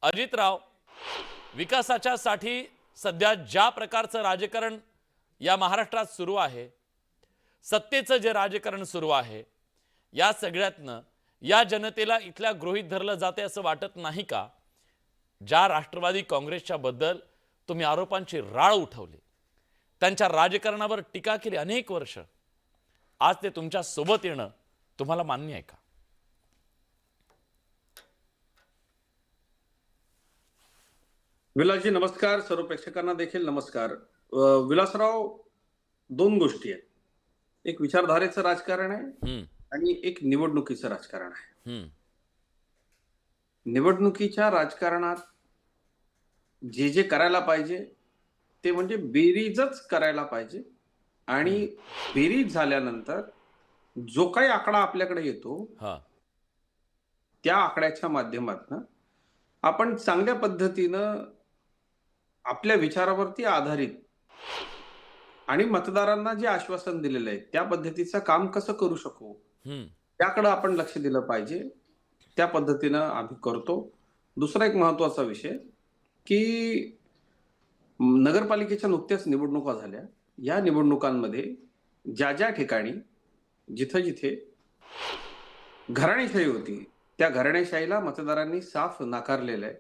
अजितराव, विकासाच्या साठी सध्या ज्या प्रकारचं राजकारण या महाराष्ट्रात सुरू आहे, सत्तेचं जे राजकारण सुरू आहे, या सगळ्यातनं या जनतेला इथल्या गृहीत धरलं जाते असं वाटत नाही का? ज्या राष्ट्रवादी काँग्रेसच्या बद्दल तुम्ही आरोपांची राळ उठवली, त्यांच्या राजकारणावर टीका केली अनेक वर्ष, आज ते तुमच्या सोबत येणं तुम्हाला मान्य आहे का? विलासजी नमस्कार. सर्व प्रेक्षकांना देखील नमस्कार. विलासराव, दोन गोष्टी आहेत. एक विचारधारेचं राजकारण आहे आणि एक निवडणुकीचं राजकारण आहे. निवडणुकीच्या राजकारणात जे जे करायला पाहिजे ते म्हणजे बेरीजच करायला पाहिजे आणि बेरीज झाल्यानंतर जो काही आकडा आपल्याकडे येतो त्या आकड्याच्या माध्यमातून आपण चांगल्या पद्धतीनं आपल्या विचारावरती आधारित आणि मतदारांना जे आश्वासन दिलेलं आहे त्या पद्धतीचं काम कसं करू शकू त्याकडे आपण लक्ष दिलं पाहिजे. त्या पद्धतीनं आम्ही करतो. दुसरा एक महत्वाचा विषय की नगरपालिकेच्या नुकत्याच निवडणुका झाल्या. या निवडणुकांमध्ये ज्या ज्या ठिकाणी जिथे जिथे घराणेशाही होती त्या घराणेशाहीला मतदारांनी साफ नाकारलेलं आहे.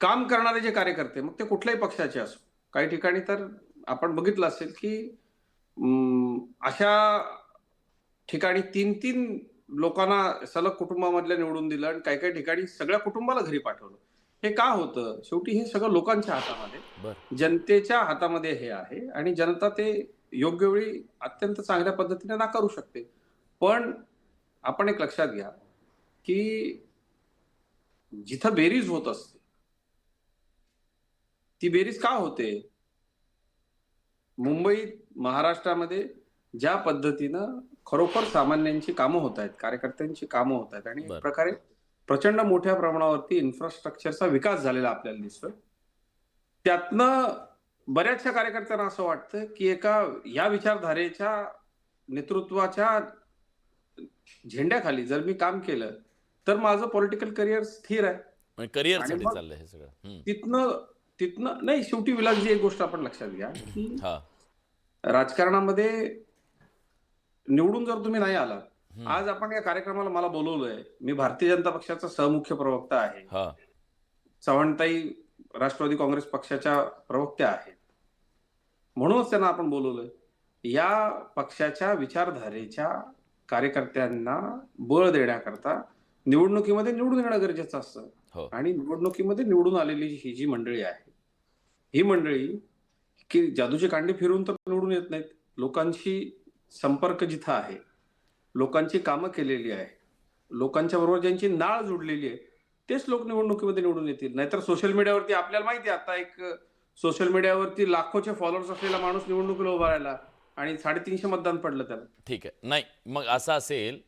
काम करणारे जे कार्यकर्ते, मग ते कुठल्याही पक्षाचे असो, काही ठिकाणी तर आपण बघितलं असेल की अशा ठिकाणी 3-3 लोकांना सलग कुटुंबामधल्या निवडून दिलं आणि काही काही ठिकाणी सगळ्या कुटुंबाला घरी पाठवलं. हे का होतं? शेवटी हे सगळं लोकांच्या हातामध्ये, जनतेच्या हातामध्ये हे आहे आणि जनता ते योग्य वेळी अत्यंत चांगल्या पद्धतीने नाकारू शकते. पण आपण एक लक्षात घ्या की जिथं बेरीज होत असते ती बेरीज का होते? मुंबईत, महाराष्ट्रामध्ये ज्या पद्धतीनं खरोखर सामान्यांची कामं होत आहेत, कार्यकर्त्यांची कामं होत आहेत आणि एक प्रकारे प्रचंड मोठ्या प्रमाणावरती इन्फ्रास्ट्रक्चरचा विकास झालेला आपल्याला दिसतोय. त्यातनं बऱ्याचशा कार्यकर्त्यांना असं वाटतं की एका या विचारधारेच्या नेतृत्वाच्या झेंड्याखाली जर मी काम केलं तर माझं पॉलिटिकल करिअर स्थिर आहे. करिअरसाठी चाललंय हे सगळं. तिथनं नाही. शेवटी विलासजी एक गोष्ट आपण लक्षात घ्या की राजकारणामध्ये निवडून जर तुम्ही नाही आलात, आज आपण या कार्यक्रमाला मला बोलवलंय, मी भारतीय जनता पक्षाचा सहमुख्य प्रवक्ता आहे, चव्हाणताई राष्ट्रवादी काँग्रेस पक्षाच्या प्रवक्त्या आहेत, म्हणूनच त्यांना आपण बोलवलंय. या पक्षाच्या विचारधारेच्या कार्यकर्त्यांना बळ देण्याकरता निवडणुकीमध्ये निवडून येणं गरजेचं असतं आणि निवडणुकीमध्ये निवडून आलेली ही जी मंडळी आहे, ही मंडळी की जादूचे कांडे फिरून तर निवडून येत नाहीत. लोकांशी संपर्क जिथं आहे, लोकांची कामं केलेली आहे, लोकांच्या बरोबर ज्यांची नाळ जुडलेली आहे, तेच लोक निवडणुकीमध्ये निवडून येतील. नाहीतर सोशल मीडियावरती आपल्याला माहिती आहे, आता एक सोशल मीडियावरती लाखोचे फॉलोअर्स असलेला माणूस निवडणुकीला उभा राहिला आणि 350 मतदान पडलं त्याला. ठीक आहे. नाही, मग असं असेल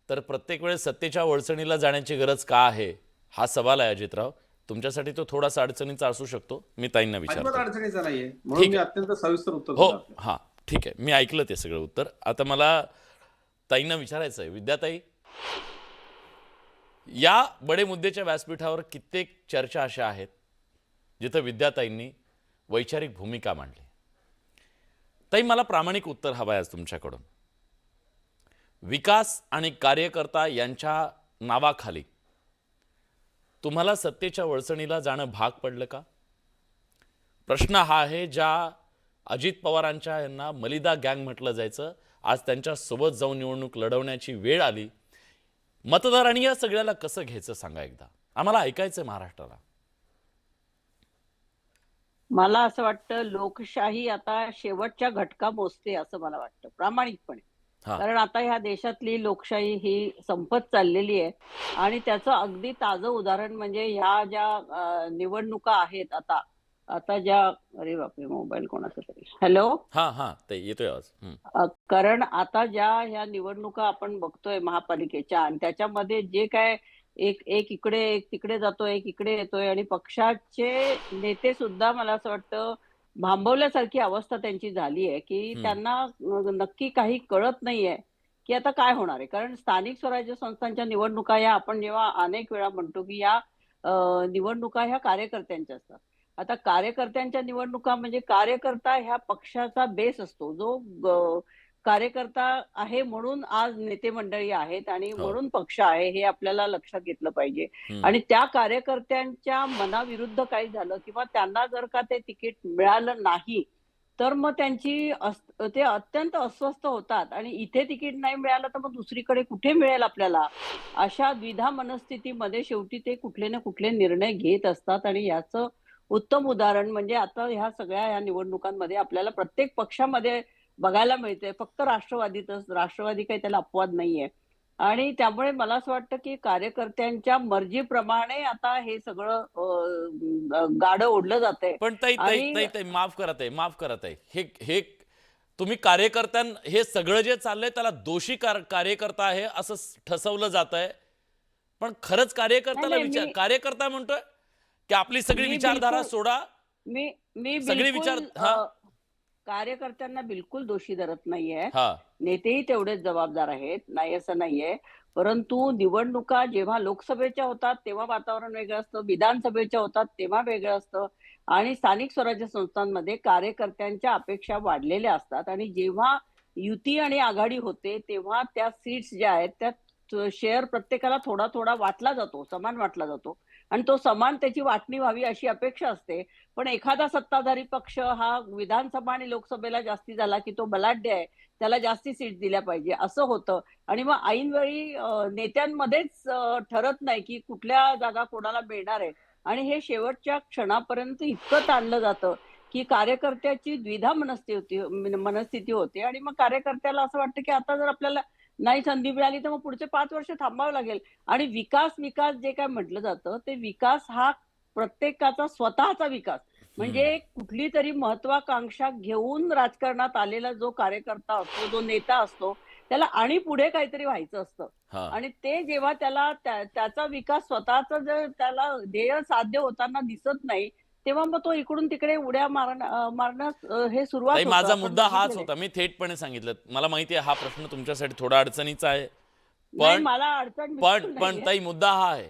तर प्रत्येक वेळेस सत्तेच्या वळचणीला जाण्याची गरज का आहे, हा सवाल आहे अजितराव. तुमच्यासाठी तो थोडासा अडचणीचा असू शकतो. मी ताईंना विचारतो. अडचणीचा नाहीये, म्हणून मी अत्यंत सविस्तर उत्तर हो, हा ठीक आहे. मी ऐकलं ते सगळं उत्तर. आता मला ताईंना विचारायचं आहे. विद्याताई, या बडे मुद्द्याच्या व्यासपीठावर कित्येक चर्चा अशा आहेत जिथं विद्याताईंनी वैचारिक भूमिका मांडली. ताई, मला प्रामाणिक उत्तर हवं आहे आज तुमच्याकडून. विकास आणि कार्यकर्ता यांच्या नावाखाली तुम्हाला सत्तेच्या वळचणीला जाणं भाग पडलं का? प्रश्न हा आहे. ज्या अजित पवारांच्या यांना मलिदा गँग म्हटलं जायचं, आज त्यांच्या सोबत जाऊन निवडणूक लढवण्याची वेळ आली. मतदारांनी या सगळ्याला कसं घ्यायचं सांगा एकदा, आम्हाला ऐकायचंय महाराष्ट्राला. मला असं वाटतं लोकशाही आता शेवटच्या घटका मोजते असं मला वाटतं प्रामाणिकपणे. कारण आता ह्या देशातली लोकशाही ही संपत चाललेली आहे आणि त्याचं अगदी ताजं उदाहरण म्हणजे ह्या ज्या निवडणुका आहेत आता आता ज्या अरे बापरे, मोबाईल कोणाचा तरी. हॅलो, ते येतोय आवाज. कारण आता ज्या ह्या निवडणुका आपण बघतोय महापालिकेच्या आणि त्याच्यामध्ये जे काय एक इकडे एक तिकडे जातोय, एक इकडे येतोय आणि पक्षाचे नेते सुद्धा मला असं वाटतं भांबवल्यासारखी अवस्था त्यांची झाली आहे की त्यांना नक्की काही कळत नाहीये की आता काय होणार आहे. कारण स्थानिक स्वराज्य संस्थांच्या निवडणुका या आपण जेव्हा अनेक वेळा म्हणतो की या निवडणुका ह्या कार्यकर्त्यांच्या असतात. आता कार्यकर्त्यांच्या निवडणुका म्हणजे कार्यकर्ता ह्या पक्षाचा बेस असतो, जो कार्यकर्ता आहे म्हणून आज नेते मंडळी आहेत आणि हो. म्हणून पक्ष आहे, हे आपल्याला लक्षात घेतलं पाहिजे. हम्म. आणि त्या कार्यकर्त्यांच्या मनाविरुद्ध काही झालं किंवा त्यांना जर का ते तिकीट मिळालं नाही, तर मग ते अत्यंत अस्वस्थ होतात आणि इथे तिकीट नाही मिळालं तर मग दुसरीकडे कुठे मिळेल आपल्याला, अशा द्विधा मनस्थितीमध्ये शेवटी ते कुठले ना कुठले निर्णय घेत असतात. आणि याचं उत्तम उदाहरण म्हणजे आता ह्या सगळ्या ह्या निवडणुकांमध्ये आपल्याला प्रत्येक पक्षामध्ये बघायला मिळते. फक्त राष्ट्रवादी काही त्याला अपवाद नाहीये. आणि त्यामुळे मला असं वाटतं की कार्यकर्त्यांच्या मर्जीप्रमाणे आता हे सगळं गाडं ओढलं जातंय. पण ताई ताई आणि ताई ताई माफ करत आहे हे हे तुम्ही हे सगळं जे चाललंय त्याला दोषी कार्यकर्ता आहे असं ठसवलं जात आहे. पण खरंच नाही, कार्यकर्ता म्हणतोय की आपली सगळी मी विचारधारा बिलकुल सोडा, मी मी सगळी विचार बिलकुल हा कार्यकर्त्यांना बिलकुल दोषी धरत नाहीये. हा नेतेही तेवढेच जबाबदार आहेत, नाही असं नाहीये. परंतु निवडणुका जेव्हा लोकसभेच्या होतात तेव्हा वातावरण वेगळं असतं, विधानसभेच्या होतात तेव्हा वेगळं असतं आणि स्थानिक स्वराज्य संस्थांमध्ये कार्यकर्त्यांच्या अपेक्षा वाढलेल्या असतात. आणि जेव्हा युती आणि आघाडी होते तेव्हा त्या सीट्स ज्या आहेत त्यात शेअर प्रत्येकाला थोडा थोडा वाटला जातो, समान वाटला जातो आणि तो समान त्याची वाटणी व्हावी अशी अपेक्षा असते. पण एखादा सत्ताधारी पक्ष हा विधानसभा आणि लोकसभेला जास्ती झाला की तो बलाढ्य आहे, त्याला जास्ती सीट दिल्या पाहिजे असं होतं. आणि मग ऐनवेळी नेत्यांमध्येच ठरत नाही की कुठल्या जागा कोणाला मिळणार आहे. आणि हे शेवटच्या क्षणापर्यंत इतकं ताणलं जातं की कार्यकर्त्याची द्विधा मनस्थिती होते. आणि मग कार्यकर्त्याला असं वाटतं की आता जर आपल्याला नाही संधी मिळाली तर मग पुढचे 5 वर्ष थांबावं लागेल. आणि विकास विकास जे काय म्हटलं जातं ते विकास हा प्रत्येकाचा स्वतःचा विकास म्हणजे कुठली तरी महत्वाकांक्षा घेऊन राजकारणात आलेला जो कार्यकर्ता असतो, जो नेता असतो, त्याला आणि पुढे काहीतरी व्हायचं असतं. हा आणि ते जेव्हा त्याला त्याचा विकास स्वतःचा जर त्याला ध्येय साध्य होताना दिसत नाही, तेव्हा मग तो इकडून तिकडे उड्या मारण्यास हे सुरुवात ताई होतं. माझा आपण मुद्दा हाच बघितलेलं आहे. होता. मी थेटपणे सांगितलं. मला माहिती आहे हा प्रश्न तुमच्यासाठी थोडा अडचणीचा आहे. नाही, पण मला अडचण पण बिलकुल पण नाहीये. ताई मुद्दा हा आहे.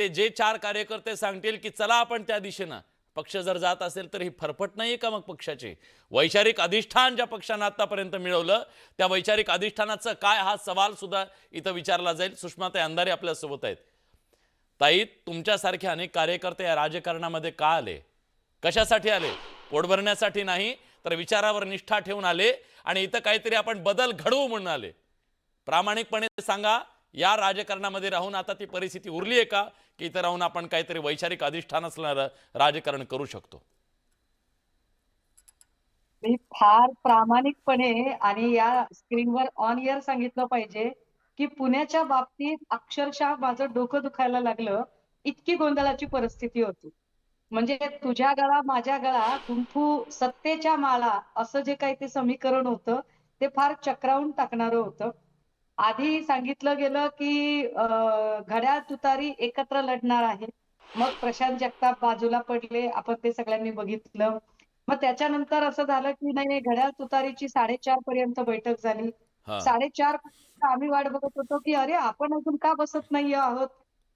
जे 4 कार्यकर्ते सांगतील की चला आपण त्या दिशेनं, पक्ष जर जात असेल तर ही फरफट नाहीये का मग पक्षाची? वैचारिक अधिष्ठान ज्या पक्षानं आतापर्यंत मिळवलं त्या वैचारिक अधिष्ठानाचं काय, हा सवाल सुद्धा इथं विचारला जाईल. सुषमाताई अंधारे आपल्या सोबत आहेत. ताई, तुमच्यासारखे अनेक कार्यकर्ते या राजकारणामध्ये का आले? कशासाठी आले? पोट भरण्यासाठी नाही, तर विचारावर निष्ठा ठेवून आले आणि इथं काहीतरी आपण बदल घडवू म्हणून आले. प्रामाणिकपणे सांगा, या राजकारणामध्ये राहून आता ती परिस्थिती उरली आहे का, की इथं राहून आपण काहीतरी वैचारिक अधिष्ठान असणारं राजकारण करू शकतो? मी फार प्रामाणिकपणे आणि या स्क्रीनवर ऑन एअर सांगितलं पाहिजे की पुण्याच्या बाबतीत अक्षरशः माझं डोकं दुखायला लागलं, इतकी गोंधळाची परिस्थिती होती. म्हणजे तुझ्या गळा माझ्या गळा कुंफू सत्तेच्या माळा असं जे काही ते समीकरण होतं ते फार चक्रावून टाकणारं होतं. आधी सांगितलं गेलं की घड्याळ तुतारी एकत्र लढणार आहे. मग प्रशांत जगताप बाजूला पडले, आपण ते सगळ्यांनी बघितलं. मग त्याच्यानंतर असं झालं की नाही घड्याळ तुतारीची 4:30 पर्यंत बैठक झाली. हा 4:30 आम्ही वाट बघत होतो की अरे आपण अजून का बसत नाही आहोत.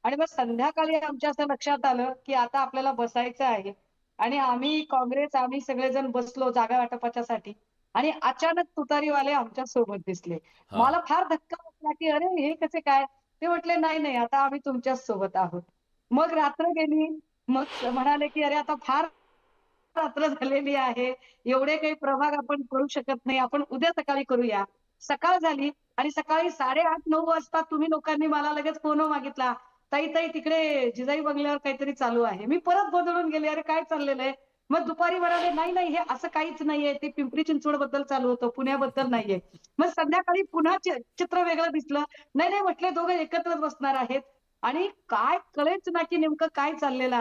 आणि मग संध्याकाळी आमच्या असं लक्षात आलं की आता आपल्याला बसायचं आहे. आणि आम्ही सगळेजण बसलो जागा वाटपाच्यासाठी. आणि अचानक तुतारीवाले आमच्या सोबत दिसले. हा मला फार धक्का बसला की अरे हे कसे काय. ते म्हटले नाही नाही आता आम्ही तुमच्याच सोबत आहोत. मग रात्र गेली. मग म्हणाले की अरे आता फार रात्र झालेली आहे. एवढे काही प्रभाग आपण करू शकत नाही. आपण उद्या सकाळी करूया. सकाळ झाली आणि सकाळी 8:30-9 वाजता तुम्ही लोकांनी मला लगेच फोन मागितला. ताई ताई तिकडे जिजाई बंगल्यावर काहीतरी चालू आहे. मी परत बदलून गेले. अरे काय चाललेलं आहे? मग दुपारी म्हणाले नाही नाही हे असं काहीच नाहीये. ते पिंपरी चिंचवड बद्दल चालू होतं. पुण्याबद्दल नाहीये. मग संध्याकाळी पुन्हा चित्र वेगळं दिसलं. नाही नाही म्हटले दोघं एकत्रच बसणार आहेत. आणि काय कळेच ना की नेमकं काय चाललेलं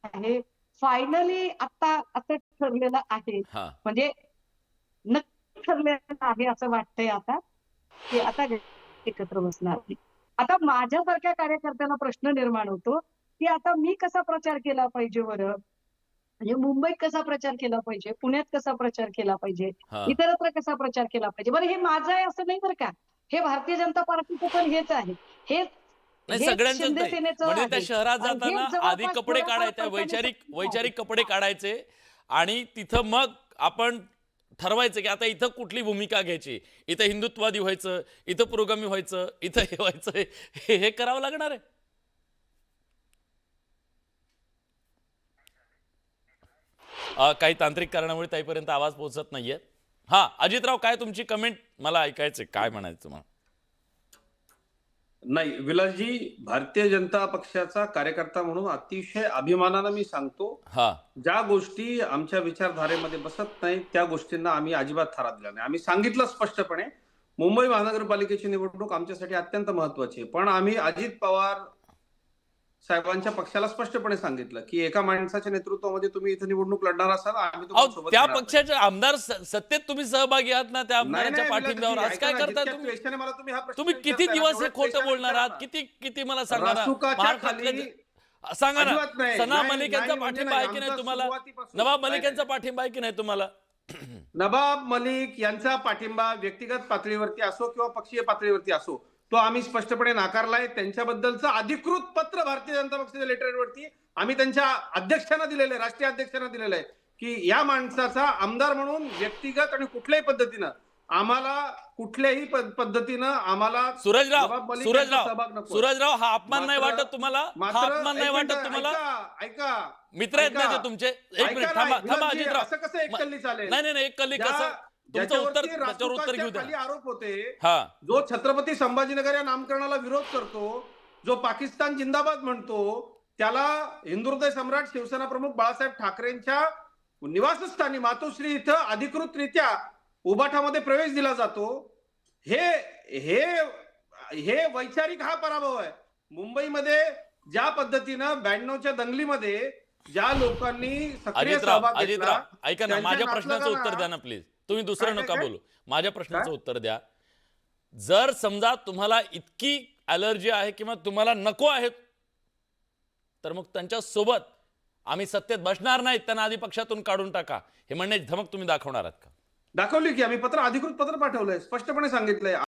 आहे. फायनली आता असं ठरलेलं आहे. हा म्हणजे नक्की ठरलेलं आहे असं वाटतंय आता की आता एकत्र बसणार नाही. आता माझ्यासारख्या कार्यकर्त्याला प्रश्न निर्माण होतो की आता मी कसा प्रचार केला पाहिजे बरं. म्हणजे मुंबईत कसा प्रचार केला पाहिजे, पुण्यात कसा प्रचार केला पाहिजे, हा इतरत्र कसा प्रचार केला पाहिजे. बरं हे माझं आहे असं नाही बरं का. हे भारतीय जनता पार्टीचं पण हेच आहे. हे नाही हेच सगळ्यांचंच शिंदे नाही. सेनेचं म्हणजे त्या आहे. शहरात आणि हेच जाताना जवळपास आधी कपडे थोड्याफार काढायचे, फरकाने वैचारिक कपडे काढायचे आणि तिथं मग आपण ठरवायचं की आता इथं कुठली भूमिका घ्यायची, इथं हिंदुत्ववादी व्हायचं, इथं पुरोगामी व्हायचं, इथं हे व्हायचं, हे करावं लागणार आहे. काही तांत्रिक कारणामुळे ताईपर्यंत आवाज पोहोचत नाहीये. हा अजितराव, काय तुमची कमेंट मला ऐकायचे, काय म्हणायचं तुम्हाला? नाही, विलासजी, भारतीय जनता पक्षाचा कार्यकर्ता म्हणून अतिशय अभिमानानं मी सांगतो, हा ज्या गोष्टी आमच्या विचारधारेमध्ये बसत नाही त्या गोष्टींना आम्ही अजिबात थारा दिला नाही. आम्ही सांगितलं स्पष्टपणे, मुंबई महानगरपालिकेची निवडणूक आमच्यासाठी अत्यंत महत्वाची आहे. पण आम्ही अजित पवार साहेबांच्या पक्षाला स्पष्टपणे सांगितलं की एका माणसाच्या नेतृत्वामध्ये तुम्ही इथे निवडणूक लढणार असाल, आम्ही तुम्हाला सोबत त्या घेणार नाही. पक्षाचे आमदार सत्तेत तुम्ही सहभागी आहात ना, त्या नाही, आमदाराच्या नाही, पाठिंब्यावर विलासजी, आज काय ऐका ना, करताय जितक्या तुम्ही? क्वेश्चन मला तुम्ही हा प्रश्न तुम्ही किती विचारताय ना, दिवस हे तेवढ्या खोटं क्वेश्चन बोलणार आहात? विचारा ना. किती मला सांगा ना. रासुकाच्या महाराष्ट्रातले खाली सांगा ना. अजिबात नाही. सना नाही, मलिक यांचा नाही म्हणजे पाठिंबा आहे की नाही. नाही तुम्हाला? आमचा सुरुवातीपासून- नवाब नाही, मलिक यांचा पाठिंबा आहे की नाही तुम्हाला? नवाब मलिक यांचा पाठिंबा व्यक्तिगत पातळीवरती असो किंवा पक्षीय पातळीवरती असो, तो आम्ही स्पष्टपणे नाकारलाय. त्यांच्याबद्दलचं अधिकृत पत्र भारतीय जनता पक्षाच्या लेटरवरती आम्ही त्यांच्या अध्यक्षांना दिलेलं आहे, राष्ट्रीय अध्यक्षांना दिलेलं आहे की या माणसाचा आमदार म्हणून व्यक्तिगत आणि कुठल्याही पद्धतीनं आम्हाला सूरजराव, नवाब मलिक यांचा सहभाग नको. सूरजराव, हा अपमान नाही मात्र- वाटत तुम्हाला? हा मात्र अपमान नाही एक वाटत मिनिटं, तुम्हाला? ऐका मित्र आहेत ना ऐका. ते तुमचे? एक ऐका मिनिट ना, थांबा विलासजी, अजितराव. असं कसं एक कल्ली चालेल? नाही नाही एक कल्ली कसं? तुमचं उत्तर, त्याच्यावर उत्तर घेऊ खाली द्या. आरोप होते, हा जो छत्रपती संभाजीनगर या नामकरणाला विरोध करतो, जो पाकिस्तान जिंदाबाद म्हणतो, त्याला हिंदुहृदय सम्राट शिवसेना प्रमुख बाळासाहेब ठाकरेंच्या निवासस्थानी मातोश्री इथं अधिकृतरित्या उबाठामध्ये प्रवेश दिला जातो. हे हे हे वैचारिक हा पराभव आहे. मुंबईमध्ये ज्या पद्धतीनं 92च्या दंगलीमध्ये ज्या लोकांनी सक्रिय अजितराव, सहभाग घेतला, ऐका ना, त्यांच्या माझ्या नातलगांना- प्रश्नाचं उत्तर द्या ना प्लीज. तुम्ही दुसरं काय, नका काय? बोलू, माझ्या प्रश्नाचं काय? उत्तर द्या. जर समजा तुम्हाला इतकी अलर्जी आहे किंवा तुम्हाला नको आहे, तर मग त्यांच्या सोबत आम्ही सत्तेत बसणार नाहीत, त्यांना आधी पक्षातून काढून टाका, हे म्हणण्याची धमक तुम्ही दाखवणार आहात का? दाखवली की आम्ही अधिकृत पत्र पाठवलंय, स्पष्टपणे सांगितलंय.